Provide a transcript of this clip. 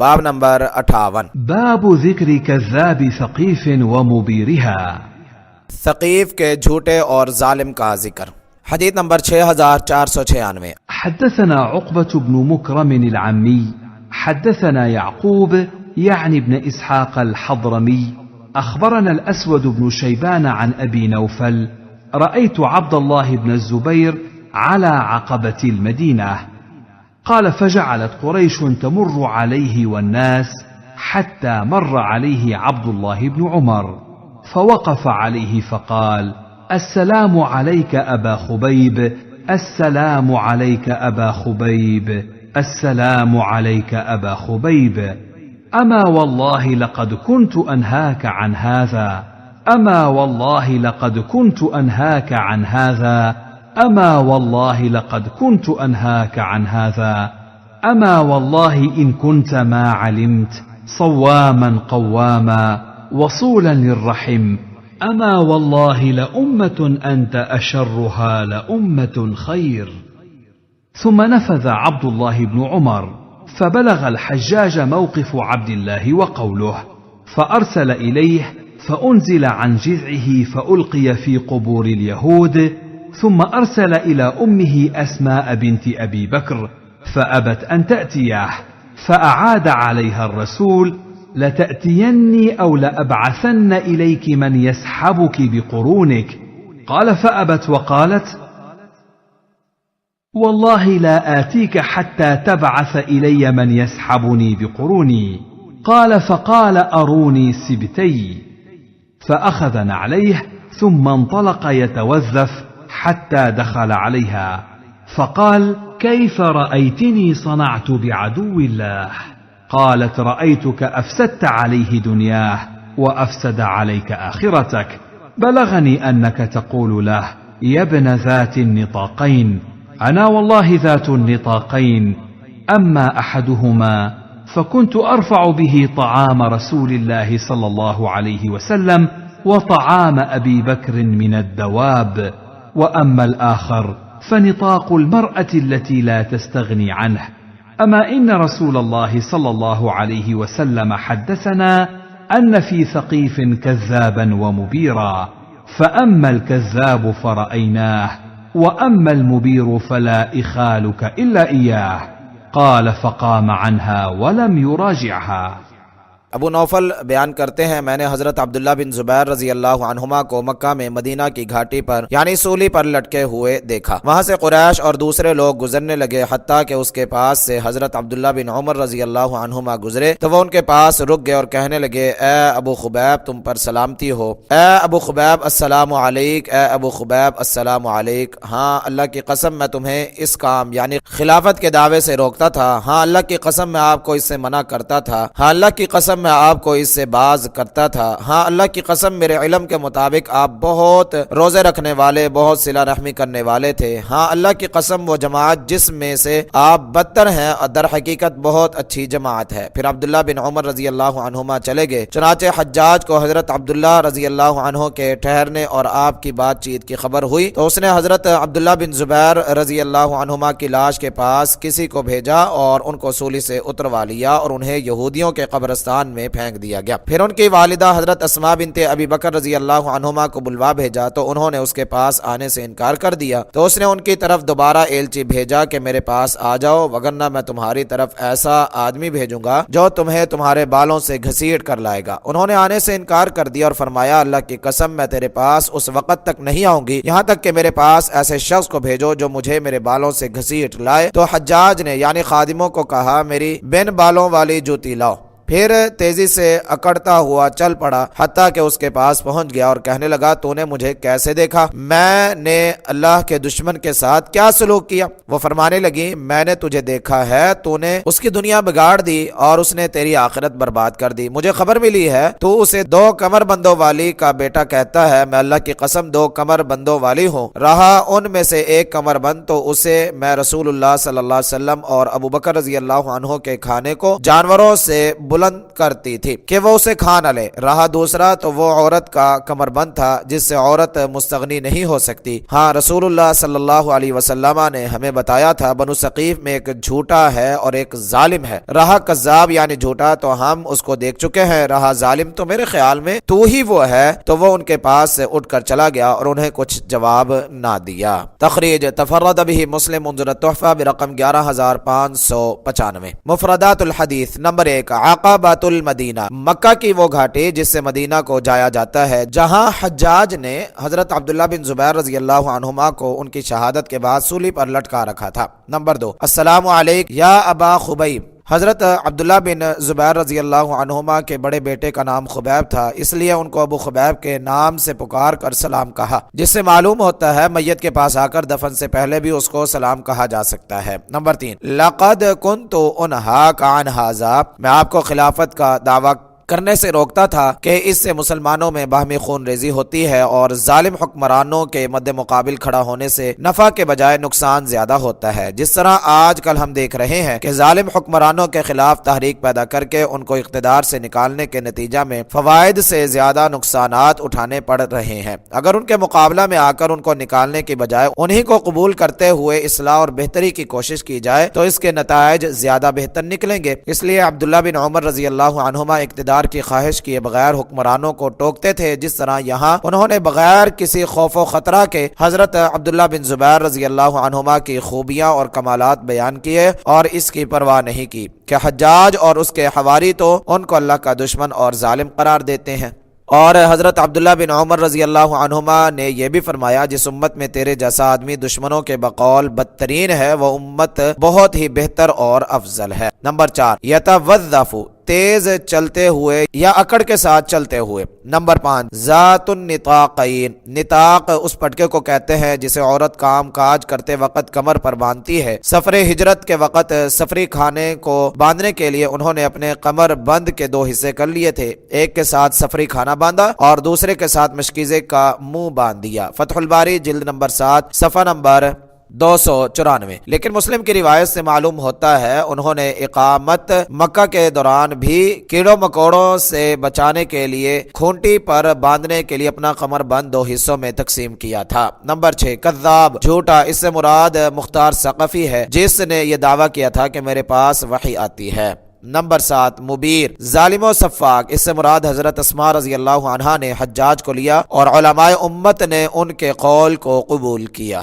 باب نمبر 58۔ باب ذکر کذاب ثقیف ومبیرها۔ ثقیف کے جھوٹے اور ظالم کا ذکر۔ حدیث نمبر 6496۔ حدثنا عقبة بن مكرم العمي حدثنا يعقوب يعني ابن إسحاق الحضرمي أخبرنا الأسود بن شيبان عن أبي نوفل رأيت عبد الله بن الزبير على عقبة المدينة قال فجعلت قريش تمر عليه والناس حتى مر عليه عبد الله بن عمر فوقف عليه فقال السلام عليك أبا خبيب السلام عليك أبا خبيب السلام عليك أبا خبيب أما والله لقد كنت أنهاك عن هذا أما والله لقد كنت أنهاك عن هذا أما والله لقد كنت أنهاك عن هذا أما والله إن كنت ما علمت صواما قواما وصولا للرحم أما والله لأمة أنت أشرها لأمة خير. ثم نفذ عبد الله بن عمر فبلغ الحجاج موقف عبد الله وقوله فأرسل إليه فأنزل عن جذعه فألقي في قبور اليهود ثم أرسل إلى أمه أسماء بنت أبي بكر فأبت أن تأتيه فأعاد عليها الرسول لتأتيني أو لأبعثن إليك من يسحبك بقرونك قال فأبت وقالت والله لا آتيك حتى تبعث إلي من يسحبني بقروني قال فقال أروني سبتي فأخذ نعليه ثم انطلق يتوذف حتى دخل عليها فقال كيف رأيتني صنعت بعدو الله قالت رأيتك أفسدت عليه دنياه وأفسد عليك آخرتك بلغني أنك تقول له يا ابن ذات النطاقين أنا والله ذات النطاقين أما أحدهما فكنت أرفع به طعام رسول الله صلى الله عليه وسلم وطعام أبي بكر من الدواب وأما الآخر فنطاق المرأة التي لا تستغني عنه أما إن رسول الله صلى الله عليه وسلم حدثنا أن في ثقيف كذابا ومبيرا فأما الكذاب فرأيناه وأما المبير فلا إخالك إلا إياه قال فقام عنها ولم يراجعها۔ ابو نوفل بیان کرتے ہیں میں نے حضرت عبداللہ بن زبیر رضی اللہ عنہما کو مکہ میں مدینہ کی گھاٹی پر یعنی سولی پر لٹکے ہوئے دیکھا۔ وہاں سے قریش اور دوسرے لوگ گزرنے لگے حتیٰ کہ اس کے پاس سے حضرت عبداللہ بن عمر رضی اللہ عنہما گزرے تو وہ ان کے پاس رک گئے اور کہنے لگے اے ابو خبیب تم پر سلامتی ہو، اے ابو خبیب السلام علیک، اے ابو خبیب السلام علیک۔ ہاں اللہ کی قسم میں تمہیں اس کام یعنی خلافت کے دعوے سے روکتا تھا، ہاں اللہ کی قسم میں آپ کو اس سے منع کرتا تھا، ہاں اللہ کی قسم میں آپ کو اس سے باز کرتا تھا، ہاں اللہ کی قسم میرے علم کے مطابق آپ بہت روزے رکھنے والے، بہت صلہ رحمی کرنے والے تھے، ہاں اللہ کی قسم وہ جماعت جس میں سے آپ بدتر ہیں اور در حقیقت بہت اچھی جماعت ہے۔ پھر عبداللہ بن عمر رضی اللہ عنہما چلے گئے، چنانچہ حجاج کو حضرت عبداللہ رضی اللہ عنہ کے ٹھہرنے اور آپ کی بات چیت کی خبر ہوئی تو اس نے حضرت عبداللہ بن زبیر رضی اللہ عنہما کی لاش کے پاس کسی کو بھیجا اور ان کو سولی سے اتروا لیا اور انہیں یہودیوں کے قبرستان میں پھینک دیا گیا۔ پھر ان کی والدہ حضرت اسماء بنت ابی بکر رضی اللہ عنہما کو بلوا بھیجا تو انہوں نے اس کے پاس آنے سے انکار کر دیا تو اس نے ان کی طرف دوبارہ ایلچی بھیجا کہ میرے پاس آ جاؤ وگرنہ میں تمہاری طرف ایسا آدمی بھیجوں گا جو تمہیں تمہارے بالوں سے گھسیٹ کر لائے گا۔ انہوں نے آنے سے انکار کر دیا اور فرمایا اللہ کی قسم میں تیرے پاس اس وقت تک نہیں آؤں گی یہاں تک کہ میرے پاس ایسے شخص کو بھیجو جو مجھے میرے بالوں سے گھسیٹ لائے۔ تو حجاج نے یعنی خادموں کو کہا میری بن بالوں والی جوتی لاؤ۔ پھر تیزی سے اکڑتا ہوا چل پڑا حتیٰ کہ اس کے پاس پہنچ گیا اور کہنے لگا تو نے مجھے کیسے دیکھا؟ میں نے اللہ کے دشمن کے ساتھ کیا سلوک کیا؟ وہ فرمانے لگی میں نے تجھے دیکھا ہے تو نے اس کی دنیا بگاڑ دی اور اس نے تیری آخرت برباد کر دی۔ مجھے خبر ملی ہے تو اسے 2 کمر بندوں والی کا بیٹا کہتا ہے، میں اللہ کی قسم 2 کمر بندوں والی ہوں، رہا ان میں سے ایک کمر بند تو اسے میں رسول اللہ صلی اللہ علیہ وسلم اور ابو بکر رضی اللہ عنہ کے کھانے کو جانوروں سے بلند کرتی تھی کہ وہ اسے کھا نہ لے۔ رہا دوسرا تو وہ عورت کا کمر بند تھا جس سے عورت مستغنی نہیں ہو سکتی۔ ہاں رسول اللہ صلی اللہ علیہ وسلم نے ہمیں بتایا تھا بنو ثقیف میں ایک جھوٹا ہے اور ایک ظالم ہے۔ رہا کذاب یعنی جھوٹا تو ہم اس کو دیکھ چکے ہیں، رہا ظالم تو میرے خیال میں تو ہی وہ ہے۔ تو وہ ان کے پاس سے اٹھ کر چلا گیا اور انہیں کچھ جواب نہ دیا۔ تخریج تفرد به مسلم منظر التحفہ برقم 11595۔ مفردات الحدیث نمبر 1 عقبۃ المدینہ، مکہ کی وہ گھاٹی جس سے مدینہ کو جایا جاتا ہے، جہاں حجاج نے حضرت عبداللہ بن زبیر رضی اللہ عنہما کو ان کی شہادت کے بعد سولی پر لٹکا رکھا تھا۔ نمبر 2 السلام علیک یا ابا خبیب، حضرت عبداللہ بن زبیر رضی اللہ عنہما کے بڑے بیٹے کا نام خبیب تھا، اس لیے ان کو ابو خبیب کے نام سے پکار کر سلام کہا، جس سے معلوم ہوتا ہے میت کے پاس آ کر دفن سے پہلے بھی اس کو سلام کہا جا سکتا ہے۔ نمبر 3 لقد کنت انہاک عن ھذا، میں آپ کو خلافت کا دعویٰ کرنے سے روکتا تھا کہ اس سے مسلمانوں میں باہمی خون ریزی ہوتی ہے اور ظالم حکمرانوں کے مد مقابل کھڑا ہونے سے نفع کے بجائے نقصان زیادہ ہوتا ہے، جس طرح آج کل ہم دیکھ رہے ہیں کہ ظالم حکمرانوں کے خلاف تحریک پیدا کر کے ان کو اقتدار سے نکالنے کے نتیجہ میں فوائد سے زیادہ نقصانات اٹھانے پڑ رہے ہیں۔ اگر ان کے مقابلہ میں آ کر ان کو نکالنے کی بجائے انہی کو قبول کرتے ہوئے اصلاح اور بہتری کی کوشش کی جائے تو اس کے نتائج زیادہ بہتر نکلیں گے۔ اس لیے عبداللہ بن عمر رضی اللہ عنہما اقتدار کی خواہش کیے بغیر حکمرانوں کو ٹوکتے تھے، جس طرح یہاں انہوں نے بغیر کسی خوف و خطرہ کے حضرت عبداللہ بن زبیر رضی اللہ عنہما کی خوبیاں اور کمالات بیان کیے اور اس کی پرواہ نہیں کی کہ حجاج اور اس کے حواری تو ان کو اللہ کا دشمن اور ظالم قرار دیتے ہیں۔ اور حضرت عبداللہ بن عمر رضی اللہ عنہما نے یہ بھی فرمایا جس امت میں تیرے جیسا آدمی دشمنوں کے بقول بدترین ہے وہ امت بہت ہی بہتر اور افضل ہے۔ نمبر 4 یتوظف، تیز چلتے ہوئے یا اکڑ کے ساتھ چلتے ہوئے۔ نمبر 5 ذات النطاقین، نطاق اس پٹکے کو کہتے ہیں جسے عورت کام کاج کرتے وقت کمر پر باندھتی ہے۔ سفر ہجرت کے وقت سفری کھانے کو باندھنے کے لیے انہوں نے اپنے کمر بند کے 2 حصے کر لیے تھے، ایک کے ساتھ سفری کھانا باندھا اور دوسرے کے ساتھ مشکیزے کا منہ باندھ دیا۔ فتح الباری جلد نمبر 7 صفحہ نمبر 294۔ لیکن مسلم کی روایت سے معلوم ہوتا ہے انہوں نے اقامت مکہ کے دوران بھی کیڑوں مکوڑوں سے بچانے کے لیے کھونٹی پر باندھنے کے لیے اپنا کمر بند 2 حصوں میں تقسیم کیا تھا۔ نمبر 6 کذاب، جھوٹا، اس سے مراد مختار ثقفی ہے جس نے یہ دعویٰ کیا تھا کہ میرے پاس وحی آتی ہے۔ نمبر 7 مبیر، ظالم و سفاک، اس سے مراد حضرت اسماء رضی اللہ عنہا نے حجاج کو لیا اور علماء امت نے ان کے قول کو قبول کیا۔